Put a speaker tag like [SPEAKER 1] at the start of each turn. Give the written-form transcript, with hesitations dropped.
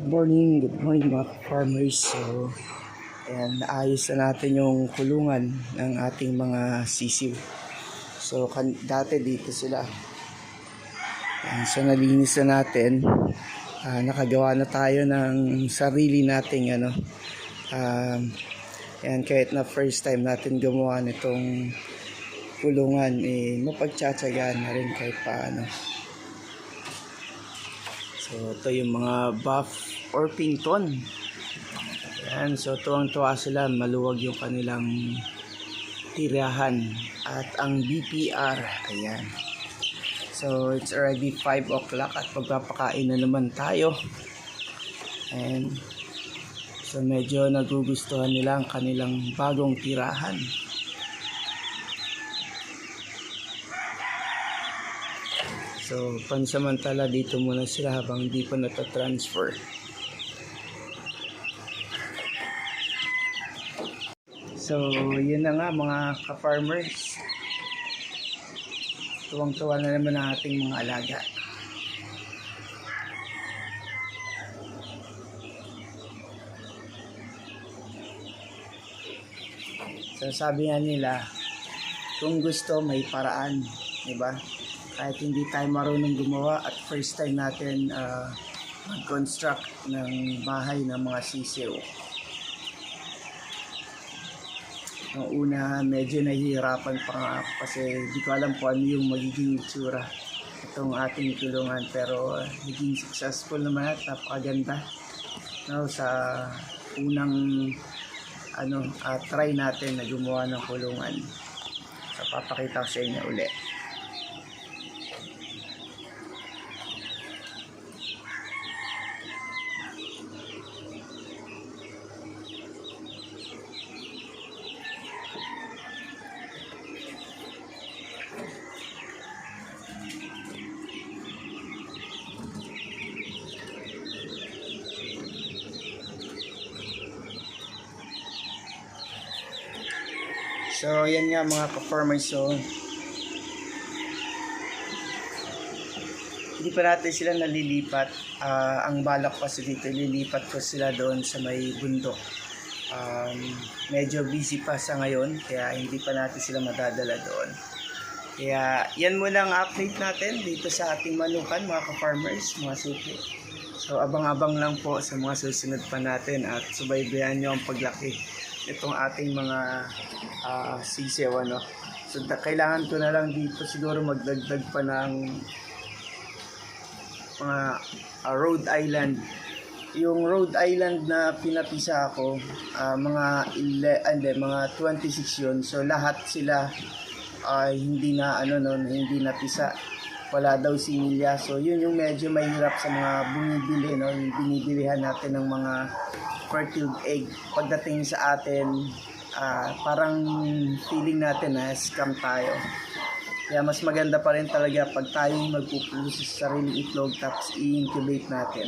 [SPEAKER 1] Good morning mga farmers. So, ayan, naayos na natin yung kulungan ng ating mga sisiw. So, dati dito sila. Ayan, so, nalinis na natin. Nakagawa na tayo ng sarili nating ayan, kahit na first time natin gumawa nitong kulungan, mapagtsatsagaan na rin kahit paano. So, ito yung mga buff Orpington. Ayan, so tuwang-tuwa sila, maluwag yung kanilang tirahan at ang BPR, ayan. So it's already 5 o'clock at magpapakain na naman tayo. And so medyo nagugustuhan nila ang kanilang bagong tirahan. So pansamantala dito muna sila habang hindi pa nata-transfer. So, yun na nga mga ka-farmers. Tuwang-tuwa na naman ang ating mga alaga. So, sabi nga nila, kung gusto may paraan, diba? Kahit hindi tayo marunong gumawa at first time natin mag-construct ng bahay ng mga sisiw. Noong una, medyo nahihirapan pa nga ako kasi hindi ko alam kung ano yung magiging itsura itong ating kulungan, pero naging successful naman at napakaganda, no, sa unang try natin na gumawa ng kulungan. So papakita ko sa inyo ulit. So, yan nga mga ka-farmers. So, hindi pa natin sila nalilipat. Ang balak kasi dito, lilipat ko sila doon sa may bundok. Medyo busy pa sa ngayon, kaya hindi pa natin sila madadala doon. Kaya, yan muna ang update natin dito sa ating manukan, mga ka-farmers, mga suki. So, abang-abang lang po sa mga susunod pa natin at subaybayan nyo ang paglaki itong ating mga sisiw, ano. So kailangan ko na lang dito siguro magdagdag pa ng mga Rhode Island. Yung Rhode Island na pinapisa ako, mga 26 yun. So lahat sila hindi na hindi napisa. Wala daw sinilya. So yun yung medyo mahirap sa mga bumibili, no, yung binibilihan natin ng mga fertile egg. Pagdating sa atin, parang feeling natin na scam tayo. Kaya mas maganda pa rin talaga pag tayo magpupulo sa sariling itlog tapos i-incubate natin.